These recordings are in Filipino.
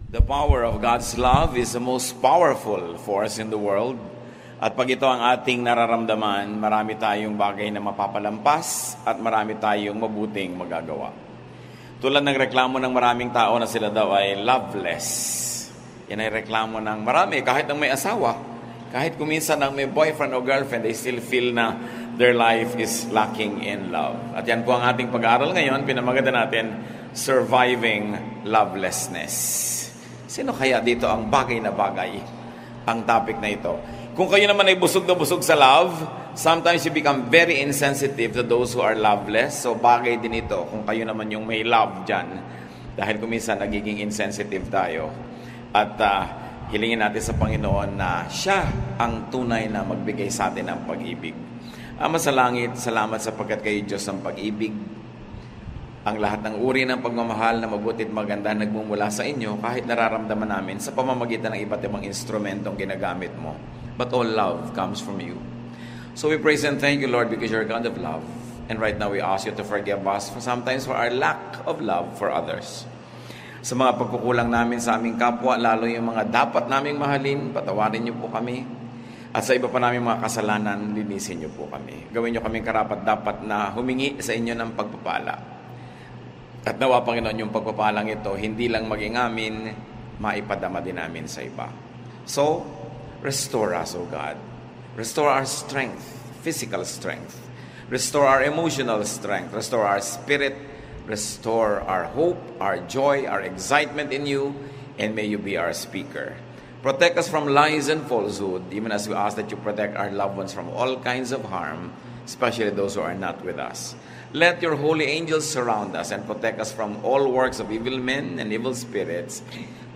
The power of God's love is the most powerful force in the world. At pag ito ang ating nararamdaman, marami tayong bagay na mapapalampas at marami tayong mabuting magagawa. Tulad ng reklamo ng maraming tao na sila daw ay loveless. Yan ay reklamo ng marami, kahit ng may asawa. Kahit kuminsan ng may boyfriend o girlfriend, they still feel na their life is lacking in love. At yan po ang ating pag-aaral ngayon, pinamaganda natin, Surviving Lovelessness. Sino kaya dito ang bagay na bagay ang topic na ito? Kung kayo naman ay busog na busog sa love, sometimes you become very insensitive to those who are loveless. So bagay din ito kung kayo naman yung may love dyan. Dahil kuminsan nagiging insensitive tayo. At hilingin natin sa Panginoon na siya ang tunay na magbigay sa atin ng pag-ibig. Ama sa langit, salamat sapagkat kayo Diyos ang pag-ibig. Ang lahat ng uri ng pagmamahal na mabuti at maganda nagmumula sa inyo kahit nararamdaman namin sa pamamagitan ng iba't ibang instrumentong ginagamit mo. But all love comes from you. So we praise and thank you, Lord, because you're a God of love. And right now we ask you to forgive us for sometimes for our lack of love for others. Sa mga pagkukulang namin sa aming kapwa, lalo yung mga dapat naming mahalin, patawarin niyo po kami. At sa iba pa namin mga kasalanan, linisin niyo po kami. Gawin niyo kaming karapat-dapat na humingi sa inyo ng pagpapala. At nawa, Panginoon, yung pagpapalang ito, hindi lang maging amin, maipadama din namin sa iba. So, restore us, O God. Restore our strength, physical strength. Restore our emotional strength. Restore our spirit. Restore our hope, our joy, our excitement in you. And may you be our speaker. Protect us from lies and falsehood, even as we ask that you protect our loved ones from all kinds of harm, especially those who are not with us. Let your holy angels surround us and protect us from all works of evil men and evil spirits.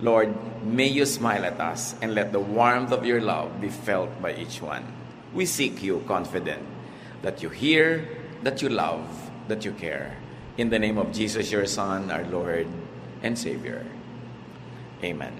Lord, may you smile at us and let the warmth of your love be felt by each one. We seek you confident that you hear, that you love, that you care. In the name of Jesus, your Son, our Lord and Savior. Amen.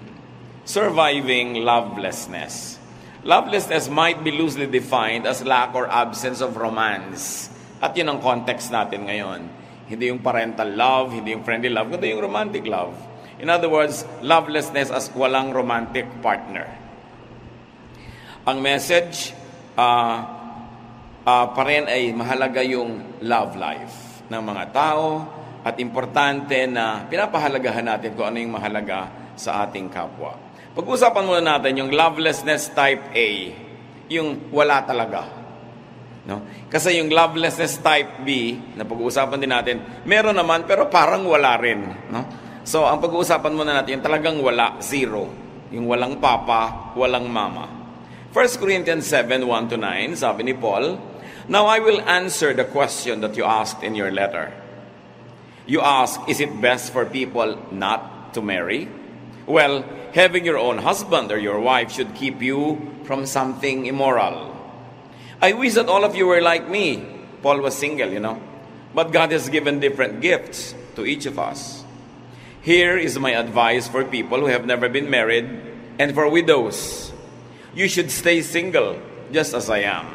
Surviving lovelessness. Lovelessness might be loosely defined as lack or absence of romance. At yun ang context natin ngayon. Hindi yung parental love, hindi yung friendly love, kundi yung romantic love. In other words, lovelessness as walang romantic partner. Ang message pa rin ay mahalaga yung love life ng mga tao at importante na pinapahalagahan natin kung ano yung mahalaga sa ating kapwa. Pag-usapan muna natin yung lovelessness type A, yung wala talaga. No? Kasi yung lovelessness type B, na pag-uusapan din natin, meron naman pero parang wala rin. No? So, ang pag-uusapan muna natin, yung talagang wala, zero. Yung walang papa, walang mama. 1 Corinthians 7:1-9, sabi ni Paul, "Now I will answer the question that you asked in your letter. You ask, is it best for people not to marry? Well, having your own husband or your wife should keep you from something immoral. I wish that all of you were like me." Paul was single, But God has given different gifts to each of us. "Here is my advice for people who have never been married and for widows. You should stay single, just as I am.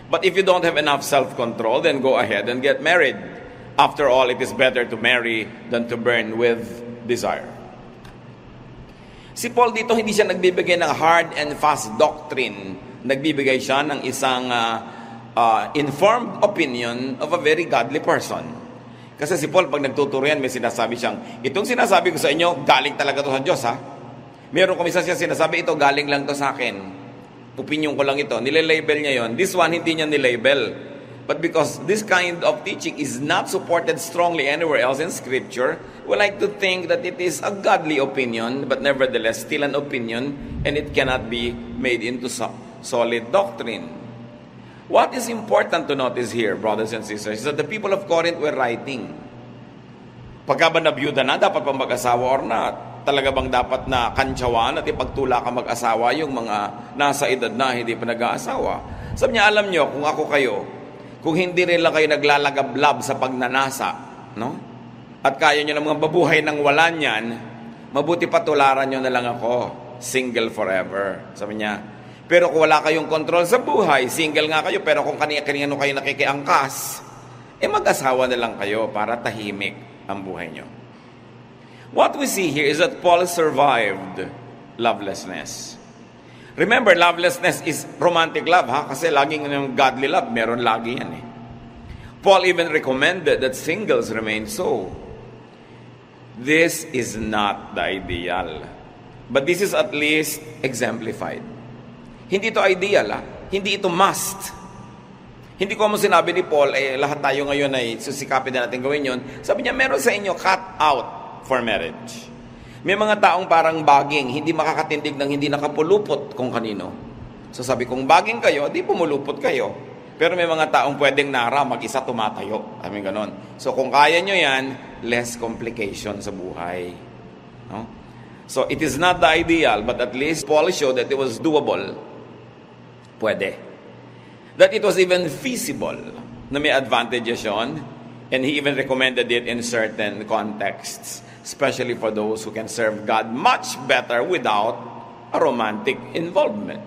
But if you don't have enough self-control, then go ahead and get married. After all, it is better to marry than to burn with desire." Si Paul dito, hindi siya nagbibigay ng hard and fast doctrine. Nagbibigay siya ng isang informed opinion of a very godly person. Kasi si Paul, pag nagtuturo yan, may sinasabi siyang, itong sinasabi ko sa inyo, galing talaga to sa Diyos, ha? Meron kumisa siya sinasabi, ito galing lang to sa akin. Opinion ko lang ito. Nilelabel niya yon. This one, hindi niya nilabel. But because this kind of teaching is not supported strongly anywhere else in Scripture, we like to think that it is a godly opinion, but nevertheless still an opinion, and it cannot be made into solid doctrine. What is important to notice here, brothers and sisters, is that the people of Corinth were writing. Pagka ba nabiyuda na, dapat pa mag-asawa or not? Talaga bang dapat na kantsawan at ipagtula ka mag-asawa yung mga nasa edad na hindi pa nag-aasawa? Sabi niya, alam nyo, kung ako kayo, kung hindi rin lang kayo naglalagablab sa pagnanasa, no? At kaya nyo ng mga babuhay ng wala niyan, mabuti pa tularan nyo na lang ako, single forever. Sabi niya, pero kung wala kayong control sa buhay, single nga kayo, pero kung kanino kayo nakikiangkas, mag-asawa na lang kayo para tahimik ang buhay nyo. What we see here is that Paul survived lovelessness. Remember, lovelessness is romantic love, ha? Kasi laging yung godly love, meron lagi yan eh. Paul even recommended that singles remain so. This is not the ideal. But this is at least exemplified. Hindi ito ideal, ha? Hindi ito must. Hindi ko mo sinabi ni Paul, lahat tayo ngayon ay susikapin na natin gawin yun. Sabi niya, meron sa inyo cut out for marriage. May mga taong parang baging, hindi makakatindig ng hindi nakapulupot kung kanino. So sabi, kung baging kayo, di pumulupot kayo. Pero may mga taong pwedeng nara, mag-isa tumatayo. Sabi ganon. So kung kaya nyo yan, less complication sa buhay. No? So it is not the ideal, but at least Paul showed that it was doable. Pwede. That it was even feasible na may advantages yun. And he even recommended it in certain contexts, especially for those who can serve God much better without a romantic involvement.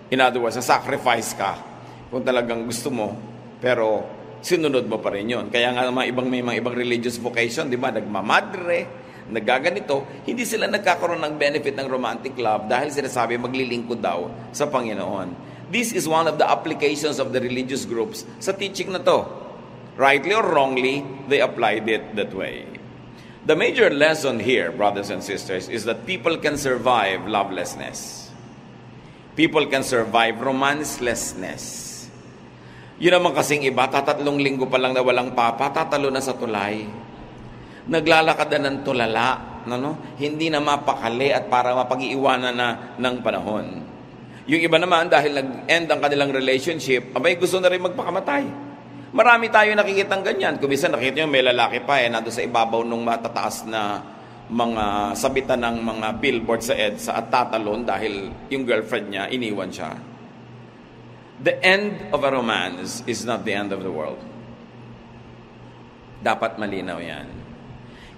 In other words, sacrifice ka kung talagang gusto mo, pero sinunod mo pa rin yun. Kaya nga may mga ibang religious vocation, di ba? Nagmamadre, nagaganito, hindi sila nagkakaroon ng benefit ng romantic love dahil sinasabi maglilingkod daw sa Panginoon. This is one of the applications of the religious groups sa teaching na to. Rightly or wrongly, they applied it that way. The major lesson here, brothers and sisters, is that people can survive lovelessness. People can survive romancelessness. Yun naman kasing iba, 3 linggo pa lang na walang papa, tatalo na sa tulay. Naglalakad na ng tulala, hindi na mapakali at para mapag-iiwanan na ng panahon. Yung iba naman, dahil nag-end ang kanilang relationship, abay gusto na rin magpakamatay. Marami tayo nakikitang ganyan. Kung minsan nakikita nyo may lalaki pa nando sa ibabaw nung matataas na mga sabitan ng mga billboard sa EDSA at tatalon dahil yung girlfriend niya, iniwan siya. The end of a romance is not the end of the world. Dapat malinaw yan.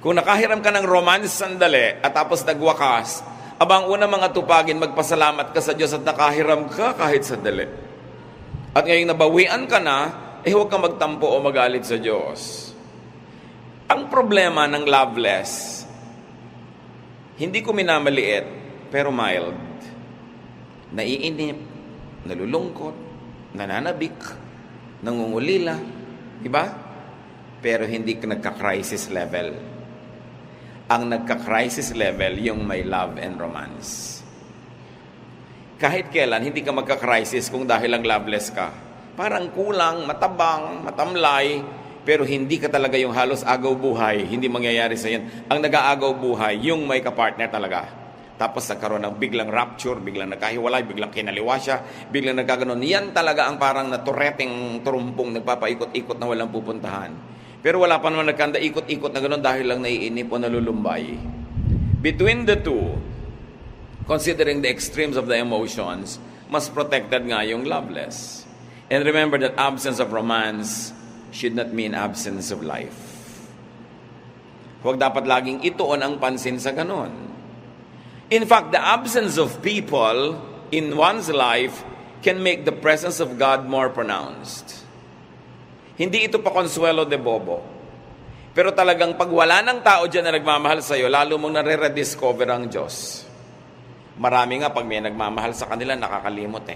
Kung nakahiram ka ng romance sandali at tapos nagwakas, abang una mga tupagin, magpasalamat ka sa Diyos at nakahiram ka kahit sandali. At ngayong nabawian ka na, huwag kang magtampo o magalit sa Diyos. Ang problema ng loveless, hindi ko minamaliit, pero mild. Naiinip, nalulungkot, nananabik, nangungulila, diba? Pero hindi ka nagka-crisis level. Ang nagka-crisis level, yung may love and romance. Kahit kailan, hindi ka magka-crisis kung dahil lang loveless ka. Parang kulang, matabang, matamlay, pero hindi ka talaga yung halos agaw buhay. Hindi mangyayari sa yan. Ang nag-aagaw buhay, yung may kapartner talaga. Tapos nagkaroon ng biglang rapture, biglang nagkahiwalay, biglang kinaliwa siya, biglang nagkaganon. Yan talaga ang parang natureteng turumpong nagpapaikot-ikot na walang pupuntahan. Pero wala pa naman nagkanda ikot-ikot na gano'n dahil lang naiinip o nalulumbay. Between the two, considering the extremes of the emotions, mas protected nga yung loveless. And remember that absence of romance should not mean absence of life. Huwag dapat laging ituon ang pansin sa ganon. In fact, the absence of people in one's life can make the presence of God more pronounced. Hindi ito pa consuelo de bobo. Pero talagang pag wala ng tao dyan na nagmamahal sa'yo, lalo mong nare-rediscover ang Diyos. Marami nga pag may nagmamahal sa kanila, nakakalimot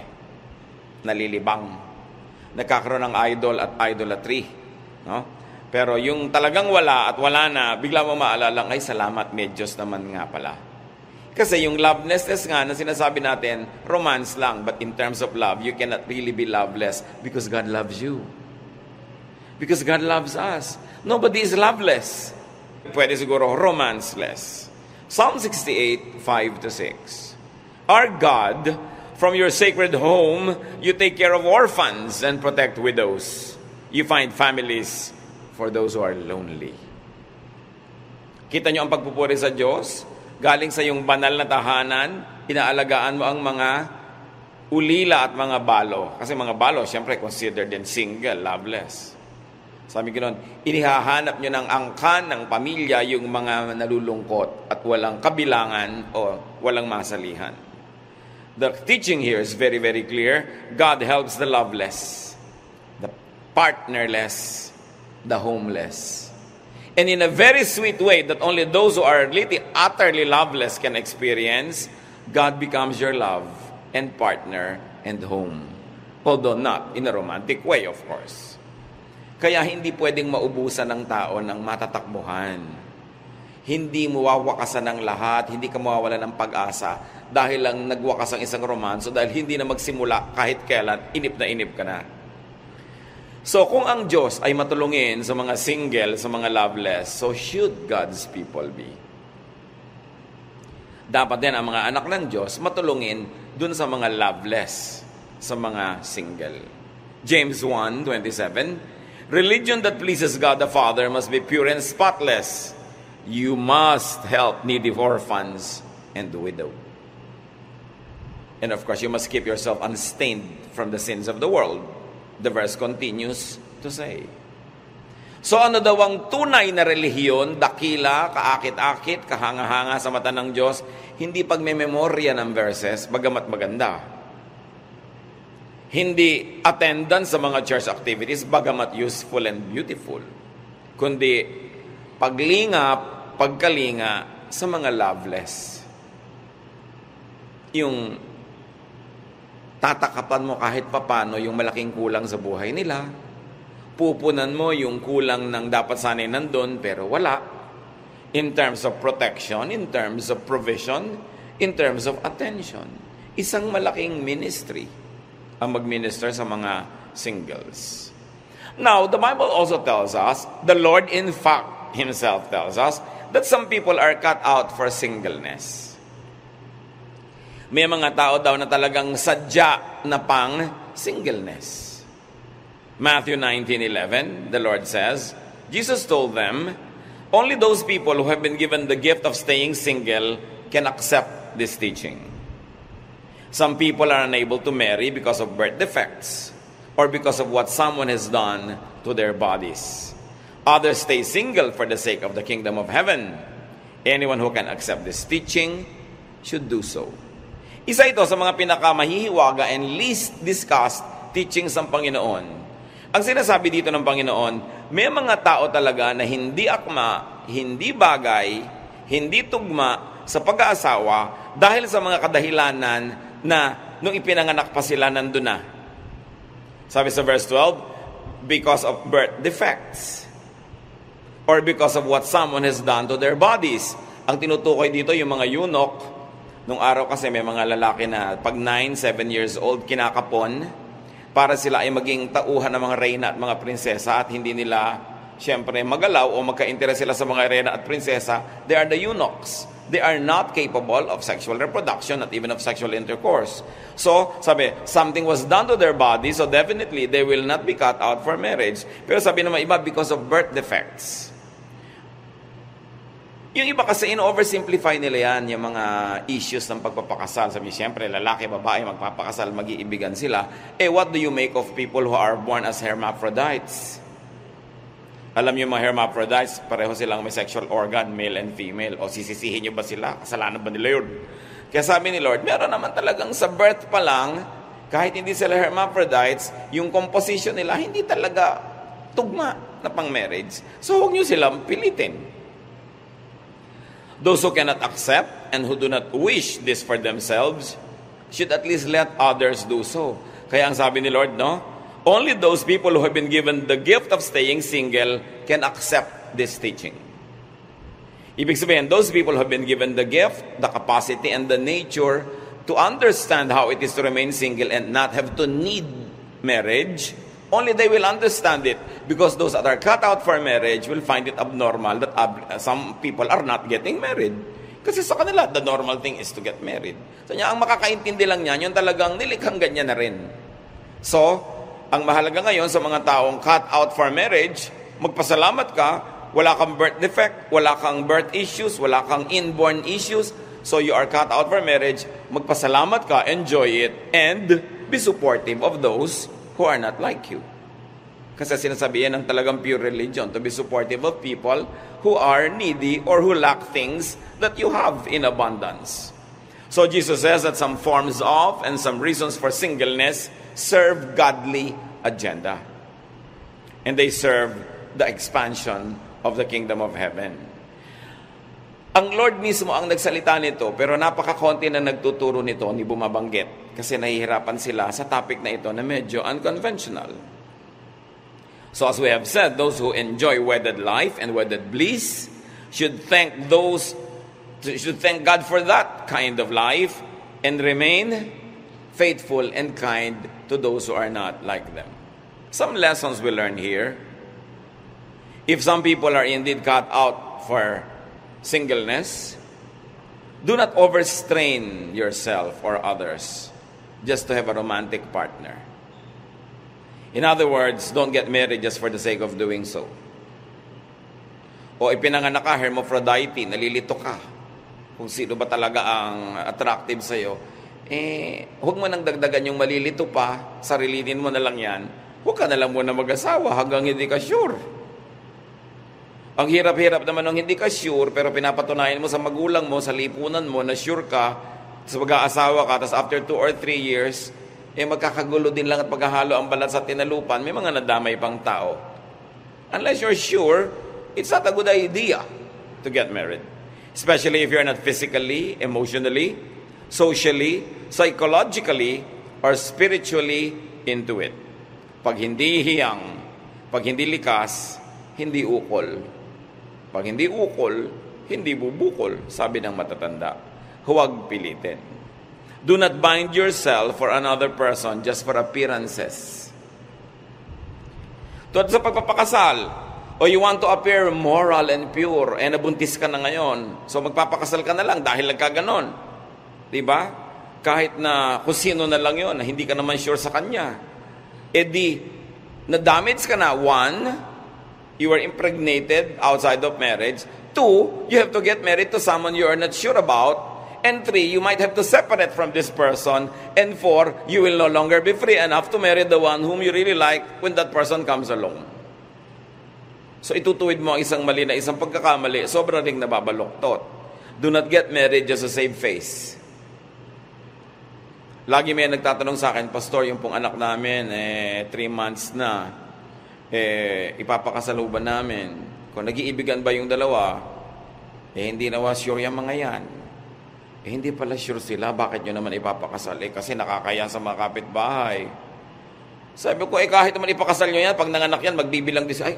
nalilibang. Nagkakaroon ng idol at idolatry. No? Pero yung talagang wala at wala na, bigla mo maalala, ay salamat, may Diyos naman nga pala. Kasi yung lovelessness nga na sinasabi natin, romance lang. But in terms of love, you cannot really be loveless because God loves you. Because God loves us. Nobody is loveless. Pwede siguro romanceless. Psalm 68, 5-6. Our God, from your sacred home, you take care of orphans and protect widows. You find families for those who are lonely. Kita nyo ang pagpupuri sa Diyos? Galing sa iyong banal na tahanan, inaalagaan mo ang mga ulila at mga balo. Kasi mga balo, siyempre considered din single, loveless. Sabi ko nun, inihahanap nyo ng angkan ng pamilya yung mga nalulungkot at walang kabilangan o walang masalihan. The teaching here is very, very clear. God helps the loveless, the partnerless, the homeless. And in a very sweet way that only those who are really utterly loveless can experience, God becomes your love and partner and home. Although not in a romantic way, of course. Kaya hindi pwedeng maubusan ng tao ng matatakbuhan. Hindi mo wawakasan ng lahat, hindi ka mawawala ng pag-asa dahil lang nagwakas ang isang romanso, dahil hindi na magsimula kahit kailan, inip ka na. So kung ang Diyos ay matulungin sa mga single, sa mga loveless, so should God's people be. Dapat din ang mga anak ng Diyos matulungin dun sa mga loveless, sa mga single. James 1:27, religion that pleases God the Father must be pure and spotless. You must help needy orphans and the widow. And of course, you must keep yourself unstained from the sins of the world. The verse continues to say. So ano daw ang tunay na relihiyon, dakila, kaakit-akit, kahanga-hanga sa mata ng Diyos, hindi pagmememorya ng verses, bagamat maganda. Hindi attendance sa mga church activities, bagamat useful and beautiful. Kundi paglingap, pagkalinga sa mga loveless. Yung tatakapan mo kahit papano yung malaking kulang sa buhay nila. Pupunan mo yung kulang ng dapat sanay nandun, pero wala. In terms of protection, in terms of provision, in terms of attention. Isang malaking ministry ang mag-minister sa mga singles. Now, the Bible also tells us, the Lord in fact Himself tells us, that some people are cut out for singleness. May mga tao daw na talagang sadya na pang singleness. Matthew 19:11, the Lord says, Jesus told them, only those people who have been given the gift of staying single can accept this teaching. Some people are unable to marry because of birth defects or because of what someone has done to their bodies. Others stay single for the sake of the kingdom of heaven. Anyone who can accept this teaching should do so. Isa ito sa mga pinakamahihiwaga and least discussed teachings ng Panginoon. Ang sinasabi dito ng Panginoon, may mga tao talaga na hindi akma, hindi bagay, hindi tugma sa pag-aasawa dahil sa mga kadahilanan na nung ipinanganak pa sila nandun na. Sabi sa verse 12, because of birth defects or because of what someone has done to their bodies. Ang tinutukoy dito yung mga eunuch. Nung araw kasi may mga lalaki na pag 9, 7 years old, kinakapon para sila ay maging tauhan ng mga reyna at mga prinsesa at hindi nila, syempre, magalaw o magka-interes sila sa mga reyna at prinsesa. They are the eunuchs. They are not capable of sexual reproduction, not even of sexual intercourse. So, sabi, something was done to their body, so definitely they will not be cut out for marriage. Pero sabi naman iba, because of birth defects. Yung iba kasi in-oversimplify nila yan, yung mga issues ng pagpapakasal. Sabi, siyempre, lalaki, babae, magpapakasal, mag-iibigan sila. What do you make of people who are born as hermaphrodites? Alam niyo mga hermaphrodites, pareho silang may sexual organ, male and female. O sisisihin niyo ba sila? Kasalanan ba nila yun? Kaya sabi ni Lord, meron naman talagang sa birth pa lang, kahit hindi sila hermaphrodites, yung composition nila hindi talaga tugma na pang marriage. So huwag niyo silang pilitin. Those who cannot accept and who do not wish this for themselves should at least let others do so. Kaya ang sabi ni Lord, no? Only those people who have been given the gift of staying single can accept this teaching. Ibig sabihin, those people who have been given the gift, the capacity, and the nature to understand how it is to remain single and not have to need marriage, only they will understand it, because those that are cut out for marriage will find it abnormal that some people are not getting married. Kasi sa kanila, the normal thing is to get married. So ang makakaintindi lang niyan, yung talagang nilikhang ganyan na rin. So, ang mahalaga ngayon sa mga taong cut out for marriage, magpasalamat ka, wala kang birth defect, wala kang birth issues, wala kang inborn issues, so you are cut out for marriage, magpasalamat ka, enjoy it, and be supportive of those who are not like you. Kasi sinasabihan ng talagang pure religion to be supportive of people who are needy or who lack things that you have in abundance. So Jesus says that some forms of and some reasons for singleness serve godly agenda. And they serve the expansion of the kingdom of heaven. Ang Lord mismo ang nagsalita nito, pero napakakonti na nagtuturo nito, ni bumabanggit. Kasi nahihirapan sila sa topic na ito na medyo unconventional. So as we have said, those who enjoy wedded life and wedded bliss should thank God for that kind of life and remain faithful and kind to those who are not like them. Some lessons we learn here. If some people are indeed cut out for singleness, do not overstrain yourself or others just to have a romantic partner. In other words, don't get married just for the sake of doing so. O ipinanganak ka, hermaphrodite, nalilito ka. Kung sino ba talaga ang attractive sa'yo, huwag mo nang dagdagan yung malilito pa, sarilinin mo na lang yan. Huwag ka na lang muna mag-asawa hanggang hindi ka sure. Ang hirap-hirap naman nung hindi ka sure, pero pinapatunayan mo sa magulang mo, sa lipunan mo, na sure ka, tapos mag-aasawa ka, tapos after 2 or 3 years, magkakagulo din lang at paghahalo ang balat sa tinalupan, may mga nadamay pang tao. Unless you're sure, it's not a good idea to get married. Especially if you're not physically, emotionally, socially, psychologically, or spiritually into it. Pag hindi hiyang, pag hindi likas, hindi ukol. Pag hindi ukol, hindi bubukol, sabi ng matatanda. Huwag pilitin. Do not bind yourself for another person just for appearances. Tulad sa pagpapakasal, o you want to appear moral and pure, nabuntis ka na ngayon, so magpapakasal ka na lang dahil nagkaganon. Diba? Kahit na kung sino na lang yon, na hindi ka naman sure sa kanya. Na-damage ka na. 1, you were impregnated outside of marriage. 2, you have to get married to someone you are not sure about. And 3, you might have to separate from this person. And 4, you will no longer be free enough to marry the one whom you really like when that person comes along. So itutuwid mo ang isang mali na isang pagkakamali, sobra ring nababaluktot. Do not get married just to save face. Lagi may nagtatanong sa akin, Pastor, yung pong anak namin, 3 months na, ipapakasal ba namin? Kung nag-iibigan ba yung dalawa, hindi na sure yung mga yan. Hindi pala sure sila, bakit nyo naman ipapakasal? Kasi nakakaya sa mga kapitbahay. Sabi ko, kahit naman ipakasal nyo yan, pag nanganak yan, magbibilang din siya,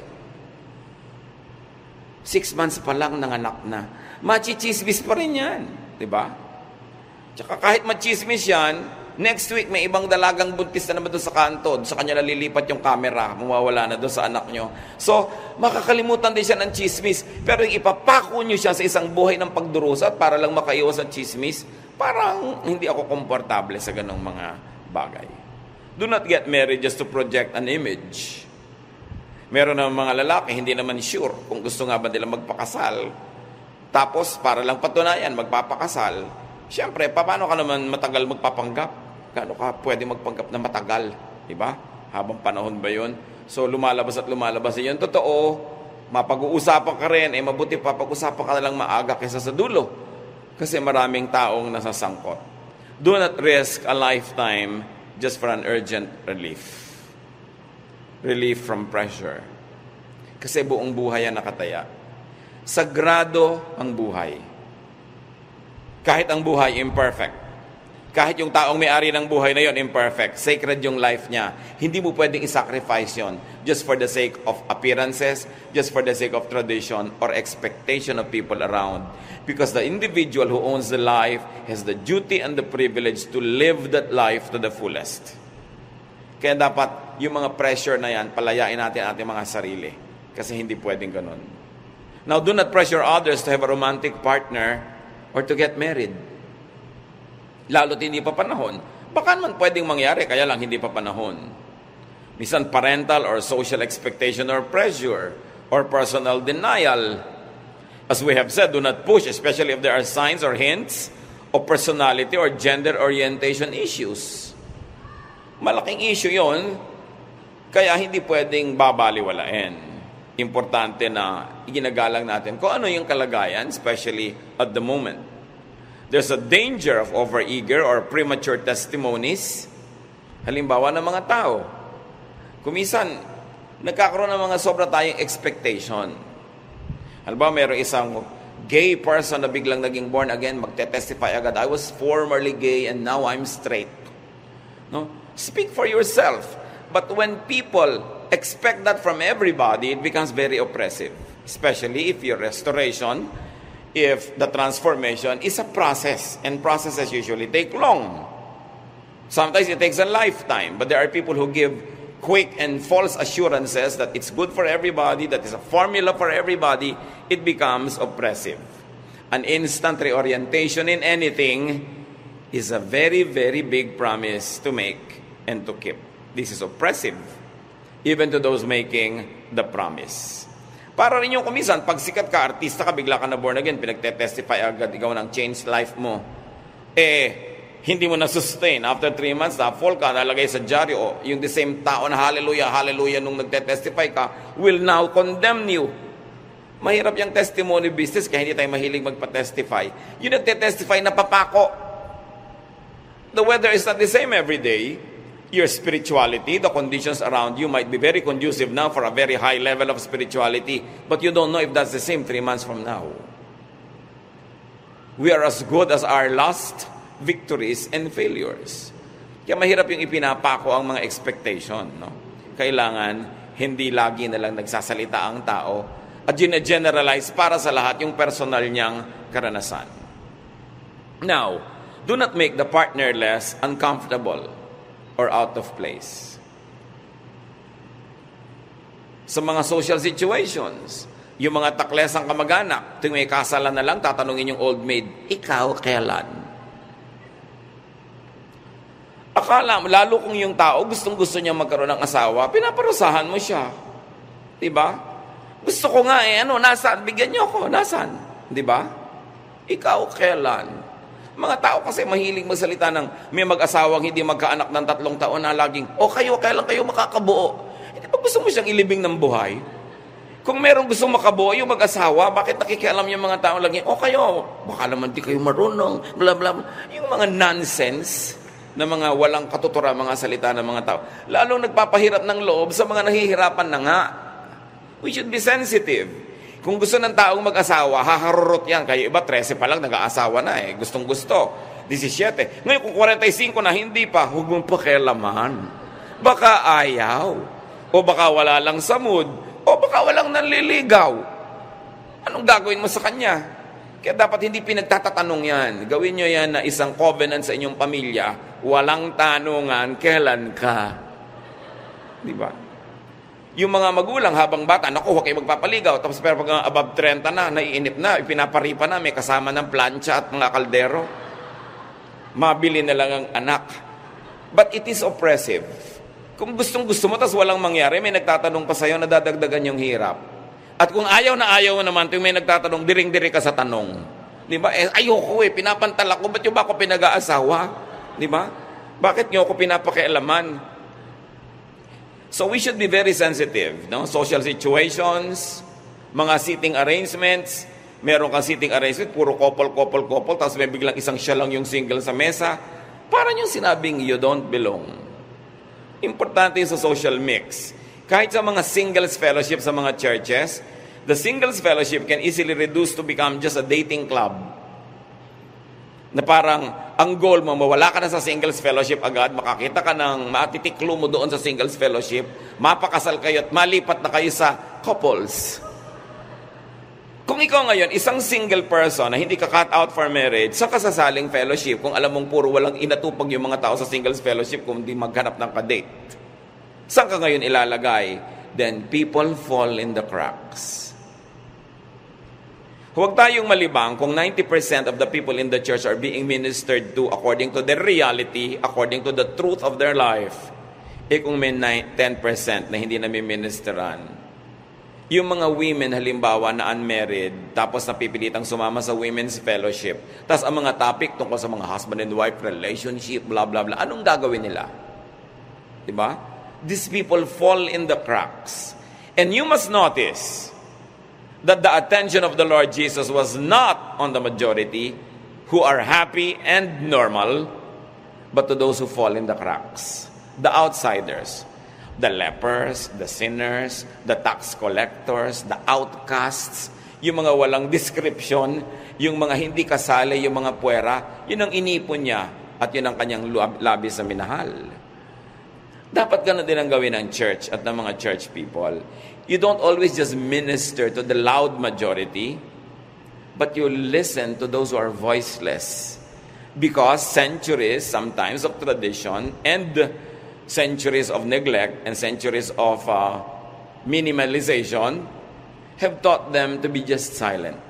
6 months pa lang nanganak na. Machichismis pa rin yan. Diba? Tsaka kahit machismis yan, next week may ibang dalagang buntis na naman doon sa kanto. Sa kanya nalilipat yung camera, mawawala na doon sa anak nyo. So, makakalimutan din siya ng chismis. Pero yung ipapako nyo siya sa isang buhay ng pagdurusa para lang makaiwas ng chismis, parang hindi ako komportable sa ganong mga bagay. Do not get married just to project an image. Meron ng mga lalaki, hindi naman sure kung gusto nga ba nila magpakasal. Tapos, para lang patunayan, magpapakasal. Siyempre, paano ka naman matagal magpapanggap? Gaano ka pwede magpanggap na matagal? Diba? Habang panahon ba yun? So, lumalabas at lumalabas. Yun, totoo, mapag-uusapan ka rin. Mabuti pa, pag-usapan ka na lang maaga kaysa sa dulo. Kasi maraming taong nasasangkot. Do not risk a lifetime just for an urgent relief. Relief from pressure. Kasi buong buhay yan nakataya. Sagrado ang buhay. Kahit ang buhay imperfect. Kahit yung taong may-ari ng buhay na yon imperfect. Sacred yung life niya. Hindi mo pwedeng isacrifice yon just for the sake of appearances, just for the sake of tradition or expectation of people around. Because the individual who owns the life has the duty and the privilege to live that life to the fullest. Kaya dapat yung mga pressure na yan, palayain natin ating mga sarili. Kasi hindi pwedeng ganun. Now, do not pressure others to have a romantic partner or to get married. Lalo't hindi pa panahon. Baka naman pwedeng mangyari, kaya lang hindi pa panahon. Minsan parental or social expectation or pressure or personal denial. As we have said, do not push, especially if there are signs or hints of personality or gender orientation issues. Malaking issue yon, kaya hindi pwedeng babaliwalain. Importante na iginagalang natin kung ano yung kalagayan, especially at the moment. There's a danger of overeager or premature testimonies. Halimbawa ng mga tao. Kumisan, nagkakaroon ng mga sobra tayong expectation. Halimbawa, mayroong isang gay person na biglang naging born again, magte-testify agad, I was formerly gay and now I'm straight. No? Speak for yourself. But when people expect that from everybody, it becomes very oppressive. Especially if your restoration, if the transformation is a process. And processes usually take long. Sometimes it takes a lifetime. But there are people who give quick and false assurances that it's good for everybody, that is a formula for everybody. It becomes oppressive. An instant reorientation in anything is a very, very big promise to make and to keep. This is oppressive, even to those making the promise. Para rin yung kumisan, pag sikat ka, artista ka, bigla ka na born again, pinagte-testify agad, ikaw nang change life mo. Hindi mo na-sustain. After 3 months, na-fall ka, nalagay sa dyaryo, yung the same tao na hallelujah, hallelujah, nung nagte-testify ka, will now condemn you. Mahirap yung testimony business, kaya hindi tayo mahilig magpa-testify. Yung nagte-testify na papako. The weather is not the same every day. Your spirituality, the conditions around you might be very conducive now for a very high level of spirituality, but you don't know if that's the same 3 months from now. We are as good as our last victories and failures. Kaya mahirap yung ipinapako ang mga expectation. No? Kailangan hindi lagi na lang nagsasalita ang tao at generalize para sa lahat yung personal niyang karanasan. Now, do not make the partner less uncomfortable or out of place. Sa mga social situations, yung mga taklesang kamag-anak, tuwing may kasalan na lang, tatanungin yung old maid, ikaw kailan? Akala, lalo kung yung tao, gustong-gusto niya magkaroon ng asawa, pinaparusahan mo siya. Diba? Gusto ko nga nasaan? Bigyan niyo ako, nasaan? Diba? Ikaw kailan? Mga tao kasi mahilig magsalita ng may mag-asawang hindi magkaanak ng 3 taon na laging, kailan kayo makakabuo? Hindi ba gusto mo siyang ilibing ng buhay? Kung merong gusto makabuo yung mag-asawa, bakit nakikialam yung mga tao laging, kayo, baka naman di kayo marunong, bla bla bla. Yung mga nonsense na mga walang katutura, mga salita ng mga tao. Lalong nagpapahirap ng loob sa mga nahihirapan na nga. We should be sensitive. Kung gusto ng taong mag-asawa, haharurot yan. Kayo iba, 13 pa lang, nag-aasawa na Gustong-gusto. 17. Ngayon, kung 45 na, hindi pa, huwag mong pakialaman. Baka ayaw. O baka wala lang sa mood. O baka walang nanliligaw. Anong gagawin mo sa kanya? Kaya dapat hindi pinagtatatanong yan. Gawin nyo yan na isang covenant sa inyong pamilya. Walang tanungan, kailan ka? Diba? Yung mga magulang habang bata, huwag kayo magpapaligaw. Tapos pero pag above 30 na, naiinip na, pinaparipa na, may kasama ng plancha at mga kaldero. Mabili na lang ang anak. But it is oppressive. Kung gustong-gusto mo, tapos walang mangyari, may nagtatanong pa sa'yo, nadadagdagan yung hirap. At kung ayaw mo naman, tuwing may nagtatanong, diring-diri ka sa tanong. Di ba? Ayoko pinapantal ako, ba't yung ba ako pinag-aasawa? Di ba? Bakit nyo ako pinapakialaman? So we should be very sensitive, no? Social situations, mga seating arrangements, meron kang seating arrangement, puro couple, tapos may biglang isang siya lang yung single sa mesa. Parang yung sinabing, you don't belong. Importante sa social mix. Kahit sa mga singles fellowship sa mga churches, the singles fellowship can easily reduce to become just a dating club. Na parang, ang goal mo, mawala ka na sa singles fellowship agad, makakita ka ng matitiklo mo doon sa singles fellowship, mapakasal kayo at malipat na kayo sa couples. Kung ikaw ngayon, isang single person na hindi ka cut out for marriage, sa kasasaling fellowship, kung alam mong puro walang inatupag yung mga tao sa singles fellowship, kung hindi maghanap ng kadate, saan ka ngayon ilalagay? Then people fall in the cracks. Huwag tayong malibang kung 90% of the people in the church are being ministered to according to their reality, according to the truth of their life. Kung may 10% na hindi nami-ministeran. Yung mga women halimbawa na unmarried, tapos napipilitang sumama sa women's fellowship, tapos ang mga topic tungkol sa mga husband and wife relationship, blah blah blah, anong gagawin nila? Diba? These people fall in the cracks. And you must notice that the attention of the Lord Jesus was not on the majority who are happy and normal, but to those who fall in the cracks, the outsiders, the lepers, the sinners, the tax collectors, the outcasts, yung mga walang description, yung mga hindi kasali, yung mga puwera, yun ang inipon niya at yun ang kanyang labis na minahal. Dapat ganun din ang gawin ng church at ng mga church people. You don't always just minister to the loud majority, but you listen to those who are voiceless. Because centuries, sometimes, of tradition and centuries of neglect and centuries of minimalization have taught them to be just silent.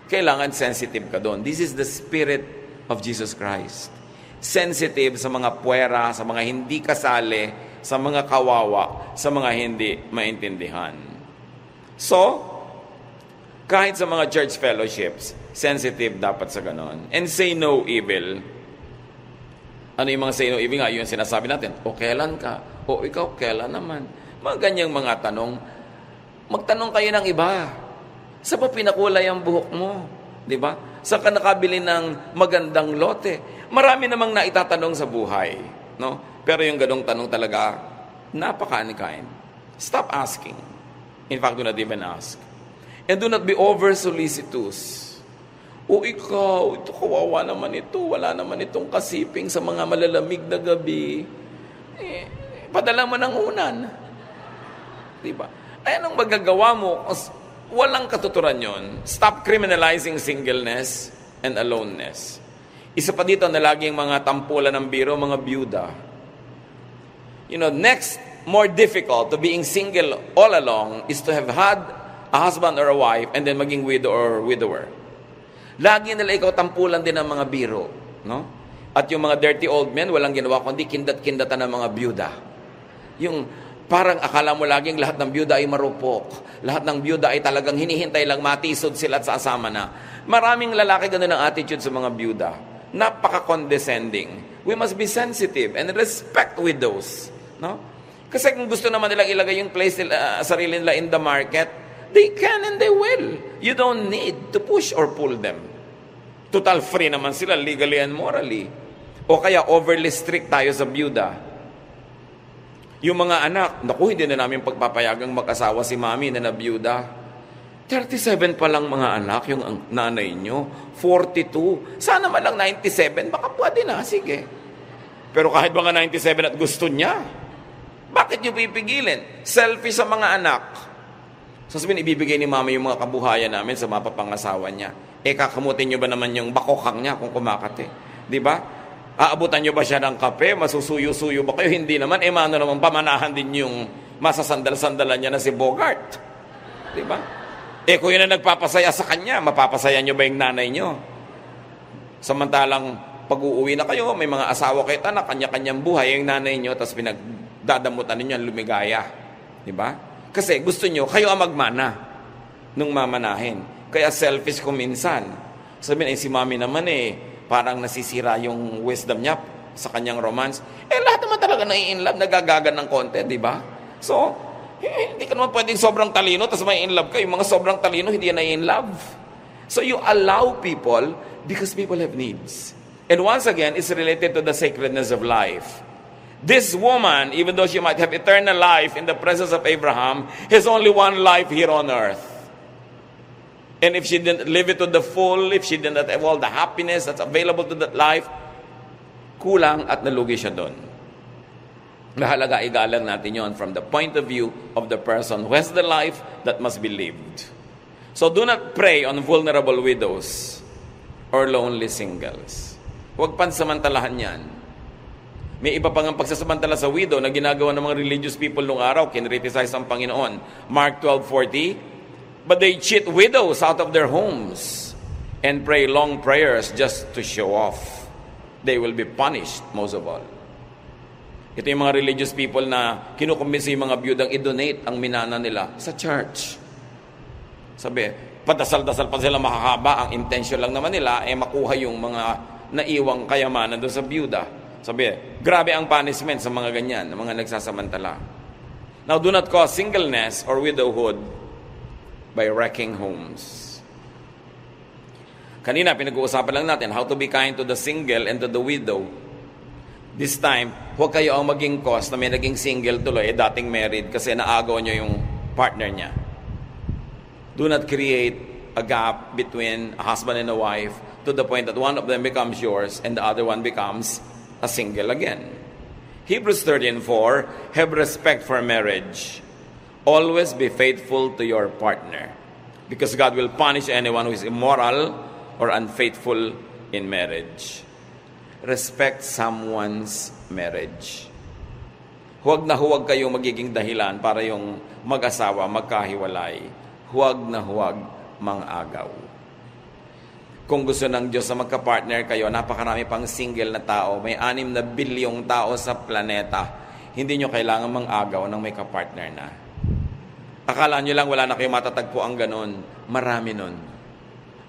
Kailangan sensitive ka doon. This is the spirit of Jesus Christ. Sensitive sa mga puwera, sa mga hindi kasali, sa mga kawawa, sa mga hindi maintindihan. So, kahit sa mga church fellowships, sensitive dapat sa ganon. And say no evil. Ano yung mga say no evil nga? Yung sinasabi natin, o kailan ka? O ikaw, kailan naman? Mga ganyang mga tanong. Magtanong kayo ng iba. Sa pa pinakulay ang buhok mo? Diba? Sa ka nakabili ng magandang lote? Marami namang naitatanong sa buhay. No? Pero yung ganong tanong talaga, napaka-unkind. Stop asking. In fact, do not even ask. And do not be over-solicitous. O ikaw, ito kawawa naman ito. Wala naman itong kasiping sa mga malalamig na gabi. Padala mo ng unan. Diba? Ay, anong magagawa mo? Walang katuturan yon. Stop criminalizing singleness and aloneness. Isa pa dito na laging mga tampulan ng biro, mga byuda. Next, more difficult to being single all along is to have had a husband or a wife and then maging widow or widower. Lagi nila ikaw tampulan din ng mga biro. No? At yung mga dirty old men, walang ginawa kundi kindat-kindatan ng mga byuda. Yung parang akala mo laging lahat ng byuda ay marupok. Lahat ng byuda ay talagang hinihintay lang matisod sila at sasama na. Maraming lalaki ganun ang attitude sa mga byuda. Napaka-condescending. We must be sensitive and respect widows. No? Kasi kung gusto naman nilang ilagay yung place nila, sarili nila in the market, they can and they will. You don't need to push or pull them. Total free naman sila legally and morally. O kaya overly strict tayo sa byuda. Yung mga anak, naku, hindi na namin pagpapayagang mag-asawa si mami na nabiyuda. 37 pa lang mga anak, yung nanay nyo. 42. Sana man lang 97, baka pwede na, sige. Pero kahit mga 97 at gusto niya, bakit nyo pipigilin? Selfish sa mga anak. Sasabihin, ibibigay ni mama yung mga kabuhayan namin sa mga papangasawa niya. Kakamutin nyo ba naman yung bakokang niya kung kumakate? Di ba? Aabutan nyo ba siya ng kape? Masusuyo-suyo ba kayo? Hindi naman. Mano naman pamanahan din yung masasandal-sandalan niya na si Bogart. Di ba? Kung yun na nagpapasaya sa kanya, mapapasaya nyo ba yung nanay nyo? Samantalang pag-uuwi na kayo, may mga asawa kayo, anak, kanya-kanyang buhay yung nanay nyo, tapos pinagdadamutan ninyo ang lumigaya. Di ba? Kasi gusto nyo, kayo ang magmana nung mamanahin. Kaya selfish ko minsan. Sabihin, si mami naman parang nasisira yung wisdom niya sa kanyang romance. Lahat naman talaga nai-inlove, nagagagan ng konti, di ba? So, hindi ka naman pwedeng sobrang talino, tapos may in-love ka. Yung mga sobrang talino, hindi yan nai-inlove. So, you allow people because people have needs. And once again, it's related to the sacredness of life. This woman, even though she might have eternal life in the presence of Abraham, has only one life here on earth. And if she didn't live it to the full, if she didn't have all the happiness that's available to that life, kulang at nalugi siya doon. Mahalaga igalang natin yon from the point of view of the person who has the life that must be lived. So do not prey on vulnerable widows or lonely singles. Huwag pansamantalahan yan. May iba pang ang pagsasamantala sa widow na ginagawa ng mga religious people nung araw, kinriticize ang Panginoon. Mark 12:40, but they cheat widows out of their homes and pray long prayers just to show off. They will be punished most of all. Ito yung mga religious people na kinukumbinsi yung mga biyudang i-donate ang minana nila sa church. Sabi, padasal-dasal pa sila makakaba, ang intention lang naman nila ay makuha yung mga naiwang kayamanan doon sa biyuda. Sabi, grabe ang punishment sa mga ganyan, mga nagsasamantala. Now, do not cause singleness or widowhood by wrecking homes. Kanina, pinag-uusapan lang natin how to be kind to the single and to the widow. This time, huwag kayo ang maging cause na may naging single tuloy, dating married kasi naagaw nyo yung partner niya. Do not create a gap between a husband and a wife to the point that one of them becomes yours and the other one becomes a single again. Hebrews 13:4, have respect for marriage. Always be faithful to your partner, because God will punish anyone who is immoral or unfaithful in marriage. Respect someone's marriage. Huwag na huwag kayong magiging dahilan para yung mag-asawa magkahiwalay. Huwag na huwag mang-agaw. Kung gusto ng Diyos na magka-partner kayo, napakarami pang single na tao. May 6 na bilyong tao sa planeta. Hindi nyo kailangan mang-agaw ng may ka-partner na. Akala nyo lang wala na kayo matatagpo ang ganun. Marami nun.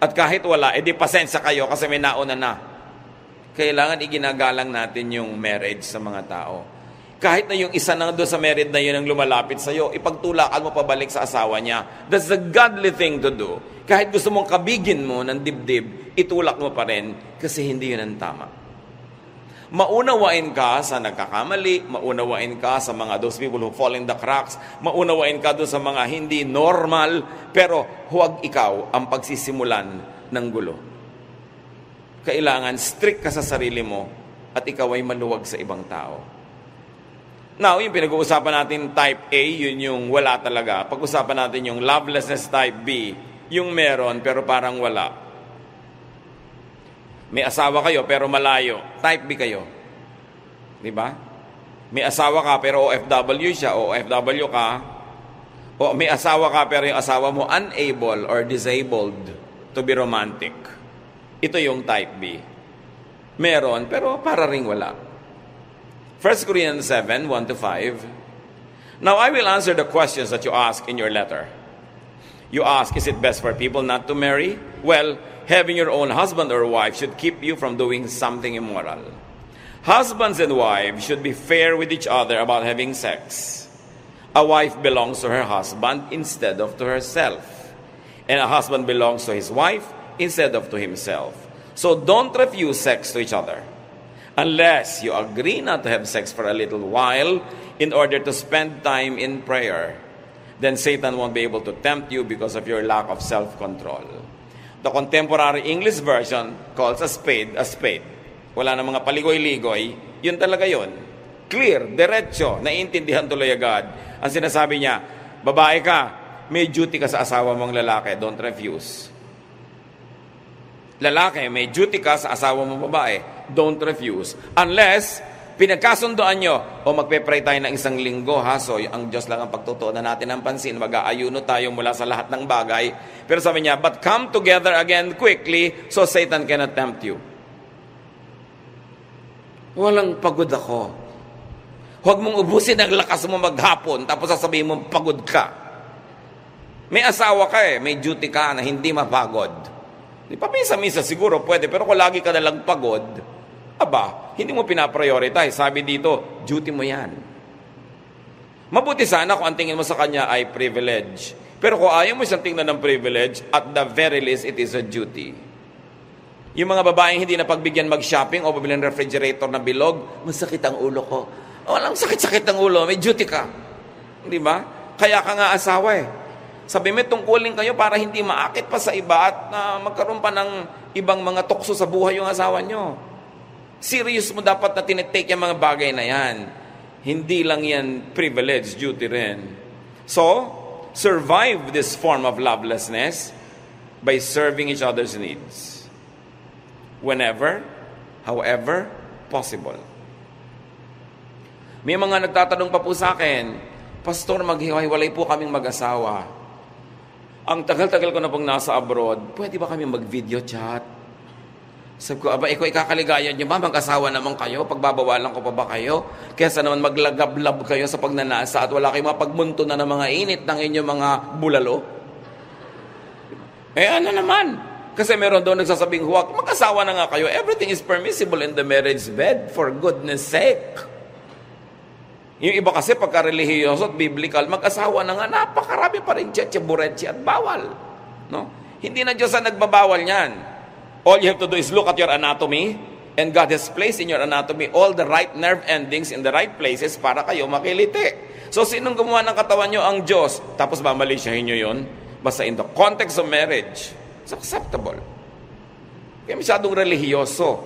At kahit wala, edi pasensya kayo kasi may nauna na. Kailangan iginagalang natin yung marriage sa mga tao. Kahit na yung isa na doon sa married na yun ang lumalapit sa'yo, ipagtulakan mo pabalik sa asawa niya. That's the godly thing to do. Kahit gusto mong kabigin mo ng dibdib, itulak mo pa rin kasi hindi yun ang tama. Maunawain ka sa nagkakamali, maunawain ka sa mga those people who fall in the cracks, maunawain ka doon sa mga hindi normal, pero huwag ikaw ang pagsisimulan ng gulo. Kailangan strict ka sa sarili mo at ikaw ay maluwag sa ibang tao. Now, yung pinag-uusapan natin type A, yun yung wala talaga. Pag-usapan natin yung lovelessness type B, yung meron pero parang wala. May asawa kayo pero malayo. Type B kayo. Di ba? May asawa ka pero OFW siya, o OFW ka. O may asawa ka pero yung asawa mo unable or disabled to be romantic. Ito yung type B. Meron pero para ring wala. 1 Corinthians 7, 1-5. Now I will answer the questions that you ask in your letter. You ask, is it best for people not to marry? Well, having your own husband or wife should keep you from doing something immoral. Husbands and wives should be fair with each other about having sex. A wife belongs to her husband instead of to herself. And a husband belongs to his wife instead of to himself. So don't refuse sex to each other. Unless you agree not to have sex for a little while in order to spend time in prayer, then Satan won't be able to tempt you because of your lack of self-control. The contemporary English version calls a spade a spade. Wala na mga paligoy-ligoy, yun talaga yun. Clear, diretso, naiintindihan tuloy agad. Ang sinasabi niya, babae ka, may duty ka sa asawa mong lalaki, don't refuse. Lalaki, may duty ka sa asawa mong babae, don't refuse. Unless, pinagkasundoan nyo, o magpe-pray tayo ng 1 linggo, ha? So, ang Diyos lang ang pagtutuunan natin ng pansin, mag-aayuno tayo mula sa lahat ng bagay. Pero sabi niya, but come together again quickly, so Satan cannot tempt you. Walang pagod ako. Huwag mong ubusin ang lakas mo maghapon, tapos sasabihin mo, pagod ka. May asawa ka may duty ka na hindi mapagod. Di pa minsan siguro pwede, pero kung lagi ka nalang pagod, aba, hindi mo pinaprioritize. Sabi dito, duty mo yan. Mabuti sana kung ang tingin mo sa kanya ay privilege. Pero kung ayaw mo siyang tingnan ng privilege, at the very least, it is a duty. Yung mga babaeng hindi na pagbigyan mag-shopping o pabili ng refrigerator na bilog, masakit ang ulo ko. Walang sakit-sakit ang ulo, may duty ka. Di ba? Kaya ka nga asawa Sabi mo, tungkulin kayo para hindi maakit pa sa iba at magkaroon pa ng ibang mga tukso sa buhay yung asawa nyo. Serious mo dapat na tinitake yung mga bagay na yan. Hindi lang yan privilege, duty rin. So, survive this form of lovelessness by serving each other's needs. Whenever, however, possible. May mga nagtatanong pa po sa akin, Pastor, maghiwalay po kaming mag-asawa. Ang tagal-tagal ko na pong nasa abroad, pwede ba kami mag-video chat? Sabi ko, aba, ikaw ikakaligayan niyo ba? Mag-asawa naman kayo? Pagbabawalan ko pa ba kayo? Kesa naman maglagablab kayo sa pagnanasa at wala kayong mapagmunto na ng mga init ng inyong mga bulalo? Ano naman? Kasi meron doon nagsasabing, huwag, mag-asawa na nga kayo. Everything is permissible in the marriage bed, for goodness sake. Yung iba kasi pagka-relihiyoso at biblical, mag-asawa na nga, napakarami pa rin tsetche-buretche at bawal. No? Hindi na Diyos ang nagbabawal niyan. All you have to do is look at your anatomy, and God has placed in your anatomy all the right nerve endings in the right places para kayo makiliti. So, sinong gumawa ng katawan nyo? Ang Diyos. Tapos mamalisyahin nyo yun? Basta in the context of marriage, it's acceptable. Kaya masyadong relihiyoso,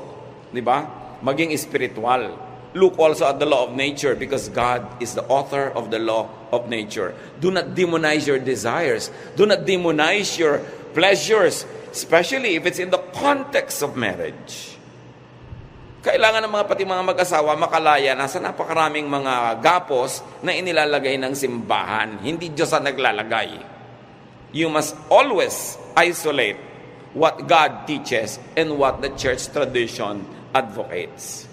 di ba? Maging spiritual. Look also at the law of nature because God is the author of the law of nature. Do not demonize your desires. Do not demonize your pleasures, especially if it's in the context of marriage. Kailangan ng mga mag-asawa makalaya na sa napakaraming mga gapos na inilalagay ng simbahan. Hindi Diyos ang naglalagay. You must always isolate what God teaches and what the church tradition advocates.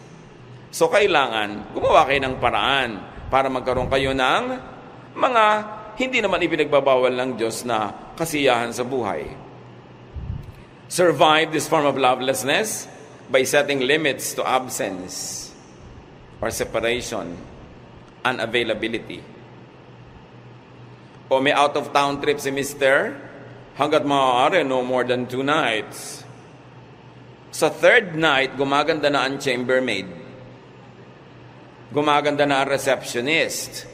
So kailangan gumawa kayo ng paraan para magkaroon kayo ng mga hindi naman ipinagbabawal ng Diyos na kasiyahan sa buhay. Survive this form of lovelessness by setting limits to absence or separation, unavailability. O may out-of-town trip si Mister, hanggat maaari, no more than 2 nights. Sa 3rd night, gumaganda na ang chambermaid. Gumaganda na ang receptionist.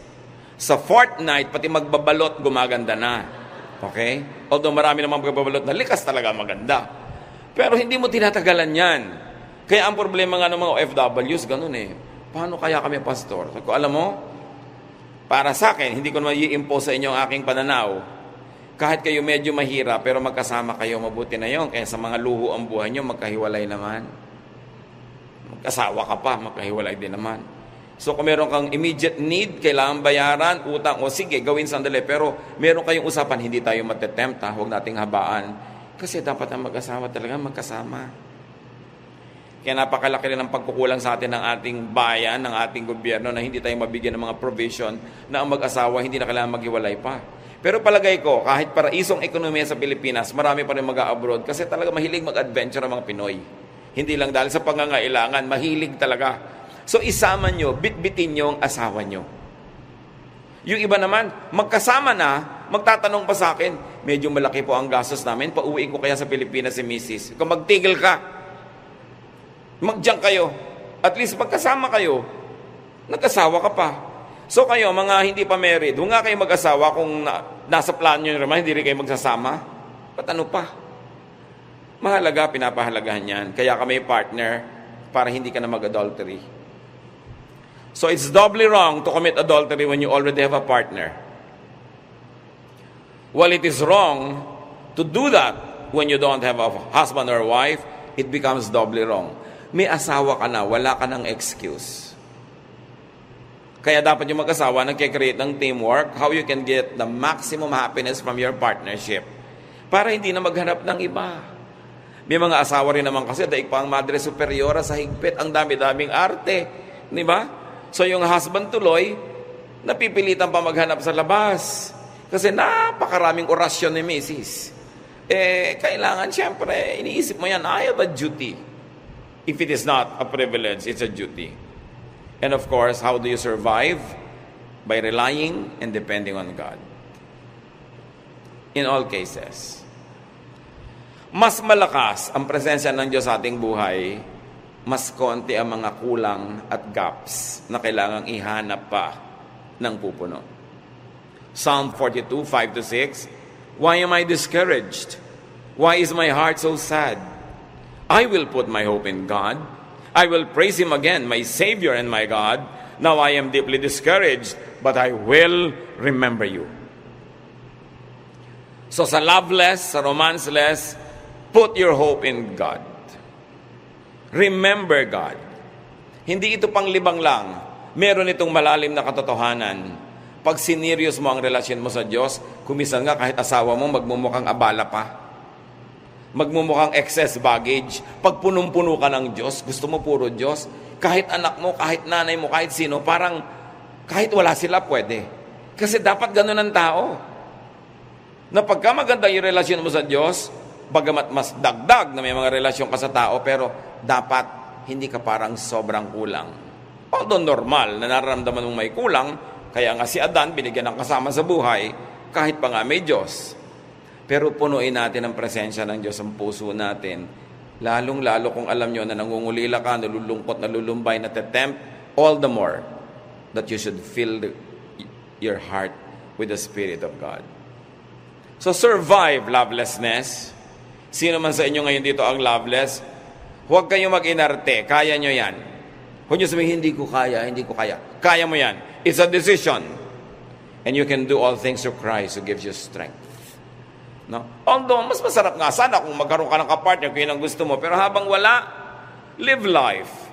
Sa 4th night, pati magbabalot, gumaganda na. Okay? Although marami namang magbabalot na likas talaga maganda. Pero hindi mo tinatagalan yan. Kaya ang problema nga ng mga OFWs, ganun eh. Paano kaya kami, pastor? Sabi ko, alam mo, para sa akin, hindi ko naman i-impose sa inyo ang aking pananaw. Kahit kayo medyo mahirap, pero magkasama kayo, mabuti na yon. Kaya sa mga luho ang buhay nyo, magkahiwalay naman. Magkasawa ka pa, magkahiwalay din naman. So kung meron kang immediate need, kailangan bayaran, utang, o sige, gawin sandali. Pero meron kayong usapan, hindi tayo matetempt, huwag nating habaan. Kasi dapat ang mag-asawa talaga magkasama. Kaya napakalaki rin ang pagkukulang sa atin ng ating bayan, ng ating gobyerno na hindi tayo mabigyan ng mga provision na ang mag-asawa hindi na kailangan maghiwalay pa. Pero palagay ko, kahit paraisong ekonomiya sa Pilipinas, marami pa rin mag-abroad kasi talaga mahilig mag-adventure ang mga Pinoy. Hindi lang dahil sa pangangailangan, mahilig talaga. So isama nyo, bitbitin nyo ang asawa nyo. Yung iba naman, magkasama na, magtatanong pa sa akin, medyo malaki po ang gastos namin, pauwiin ko kaya sa Pilipinas si Mrs. Kung magtigil ka, magdiyan kayo. At least magkasama kayo. Nag-asawa ka pa. So kayo, mga hindi pa married, huwag nga kayo mag-asawa kung nasa plano nyo naman, hindi rin kayo magsasama. Ba't ano pa? Mahalaga, pinapahalagahan yan. Kaya ka may partner para hindi ka na mag-adultery. So it's doubly wrong to commit adultery when you already have a partner. While it is wrong to do that when you don't have a husband or wife, it becomes doubly wrong. May asawa ka na, wala ka ng excuse. Kaya dapat yung mag-asawa nagkikreate ng teamwork, how you can get the maximum happiness from your partnership. Para hindi na maghanap ng iba. May mga asawa rin naman kasi, daig pa ang madre superiora sa higpit, ang dami-daming arte. Di ba? So yung husband tuloy, napipilitan pa maghanap sa labas. Kasi napakaraming orasyon ni Mrs. Kailangan, syempre, iniisip mo yan, I have a duty. If it is not a privilege, it's a duty. And of course, how do you survive? By relying and depending on God. In all cases. Mas malakas ang presensya ng Diyos sa ating buhay, mas konti ang mga kulang at gaps na kailangang ihanap pa ng pupuno. Psalm 42, 5-6, Why am I discouraged? Why is my heart so sad? I will put my hope in God. I will praise Him again, my Savior and my God. Now I am deeply discouraged, but I will remember you. So sa loveless, sa romanceless, put your hope in God. Remember God. Hindi ito panglibang lang. Meron itong malalim na katotohanan. Pag sinerious mo ang relasyon mo sa Diyos, kumisan nga kahit asawa mo magmumukhang abala pa. Magmumukhang excess baggage. Pag punong-puno ka ng Diyos, gusto mo puro Diyos, kahit anak mo, kahit nanay mo, kahit sino, parang kahit wala sila, pwede. Kasi dapat ganun ang tao. Na pagka maganda yung relasyon mo sa Diyos, bagamat mas dagdag na may mga relasyon ka sa tao, pero dapat hindi ka parang sobrang kulang. Although normal na nararamdaman mong may kulang, kaya nga si Adan binigyan ng kasama sa buhay, kahit pa nga may Diyos. Pero punuin natin ang presensya ng Diyos ang puso natin. Lalong-lalo kung alam nyo na nangungulila ka, nalulungkot, nalulumbay, natatempt, all the more that you should fill your heart with the Spirit of God. So survive lovelessness. Sino man sa inyo ngayon dito ang loveless, huwag kayong mag-inarte. Kaya nyo yan. Huwag nyo sabihin, hindi ko kaya, hindi ko kaya. Kaya mo yan. It's a decision. And you can do all things through Christ who gives you strength. No? Although, mas masarap nga sana kung magkaroon ka ng kapartner kung yun ang gusto mo. Pero habang wala, live life.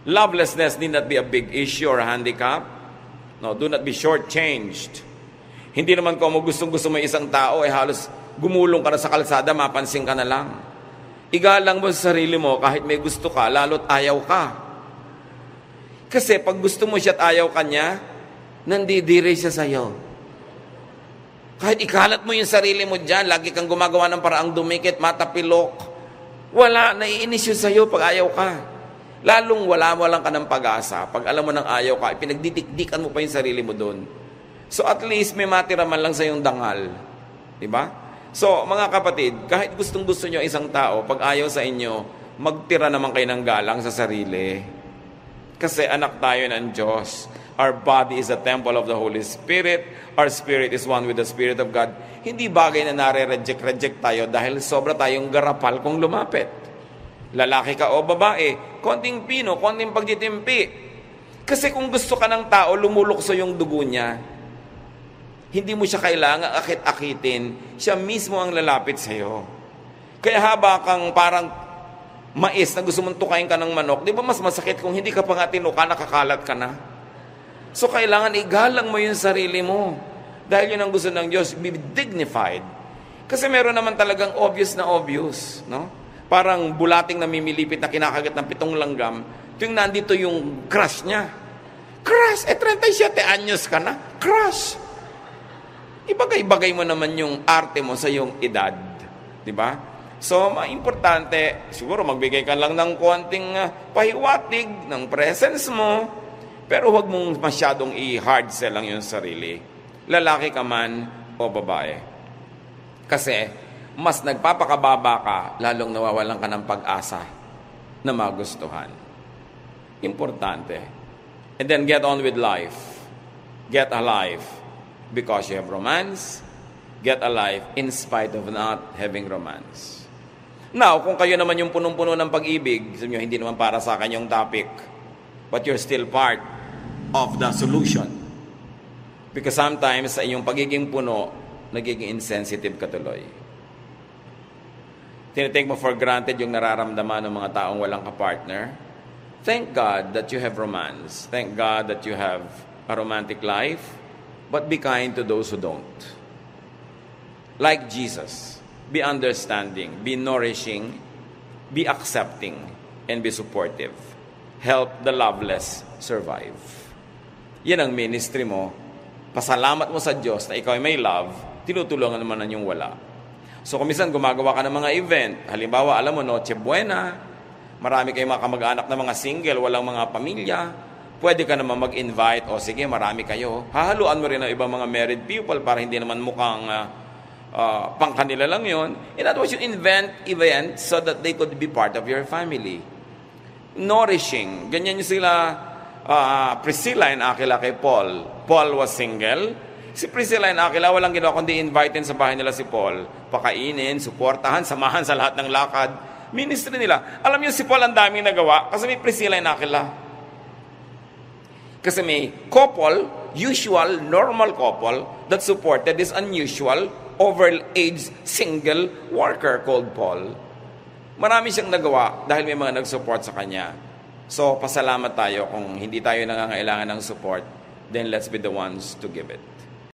Lovelessness need not be a big issue or handicap. No, do not be shortchanged. Hindi naman kung gustong-gusto mo isang tao, halos gumulong ka na sa kalsada, mapansin ka na lang. Igalang mo sa sarili mo kahit may gusto ka, lalo't ayaw ka. Kasi pag gusto mo siya at ayaw ka niya, nandidiri siya sa'yo. Kahit ikalat mo yung sarili mo dyan, lagi kang gumagawa ng paraang dumikit, matapilok, wala, naiinis yun sa'yo pag ayaw ka. Lalong walang ka ng pag-asa. Pag alam mo ng ayaw ka, pinagdidikdikan mo pa yung sarili mo doon. So at least may matira man lang sa yung dangal. Diba? So mga kapatid, kahit gustong-gusto nyo isang tao, pag ayaw sa inyo, magtira naman kayo ng galang sa sarili. Kasi anak tayo ng Diyos. Our body is a temple of the Holy Spirit. Our spirit is one with the Spirit of God. Hindi bagay na nare-reject tayo dahil sobra tayong garapal kung lumapit. Lalaki ka o babae, konting pino, konting pagtitimpi. Kasi kung gusto ka ng tao, lumulukso yung dugo niya. Hindi mo siya kailangan akit-akitin. Siya mismo ang lalapit sa'yo. Kaya haba kang parang mais na gusto mong tukain ka ng manok, di ba mas masakit kung hindi ka pa nga tinuka, nakakalat ka na? So kailangan igalang mo yung sarili mo. Dahil yun ang gusto ng Diyos, be dignified. Kasi meron naman talagang obvious na obvious, no? Parang bulating na mimilipit na kinakagat ng 7 langgam, tuwing nandito yung crush niya. Crush! 37 anyos ka na. Crush! Ibagay-bagay mo naman yung arte mo sa yung edad. Diba? So, importante, siguro magbigay ka lang ng konting pahiwatig ng presence mo, pero huwag mong masyadong i-hard sell lang yung sarili. Lalaki ka man o babae. Kasi, mas nagpapakababa ka, lalong nawawalan ka ng pag-asa na magustuhan. Importante. And then get on with life. Get alive because you have romance. Get alive in spite of not having romance. Now, kung kayo naman yung punong-puno ng pag-ibig, sabi nyo, hindi naman para sa akin yung topic, but you're still part of the solution. Because sometimes sa inyong pagiging puno, nagiging insensitive ka tuloy. Tinitake mo for granted yung nararamdaman ng mga taong walang kapartner. Thank God that you have romance. Thank God that you have a romantic life. But be kind to those who don't. Like Jesus, be understanding, be nourishing, be accepting, and be supportive. Help the loveless survive. Yan ang ministry mo. Pasalamat mo sa Diyos na ikaw ay may love, tinutulungan naman ng yung wala. So kung minsan gumagawa ka ng mga event, halimbawa alam mo, Noche Buena, marami kayong mga kamag-anak na mga single, walang mga pamilya, pwede ka naman mag-invite, o sige, marami kayo. Hahaluan mo rin ang ibang mga married people para hindi naman mukhang pang kanila lang yun. In other words, you invent event so that they could be part of your family. Nourishing. Ganyan yung sila, Priscilla and Aquila kay Paul. Paul was single. Si Priscilla and Aquila, walang ginawa kundi invite sa bahay nila si Paul. Pakainin, suportahan, samahan sa lahat ng lakad. Ministry nila. Alam niyo si Paul ang daming nagawa kasi may Priscilla and Aquila. Kasi may couple, usual, normal couple, that supported this unusual, over-aged, single worker called Paul. Marami siyang nagawa dahil may mga nag-support sa kanya. So, pasalamat tayo kung hindi tayo nangangailangan ng support, then let's be the ones to give it.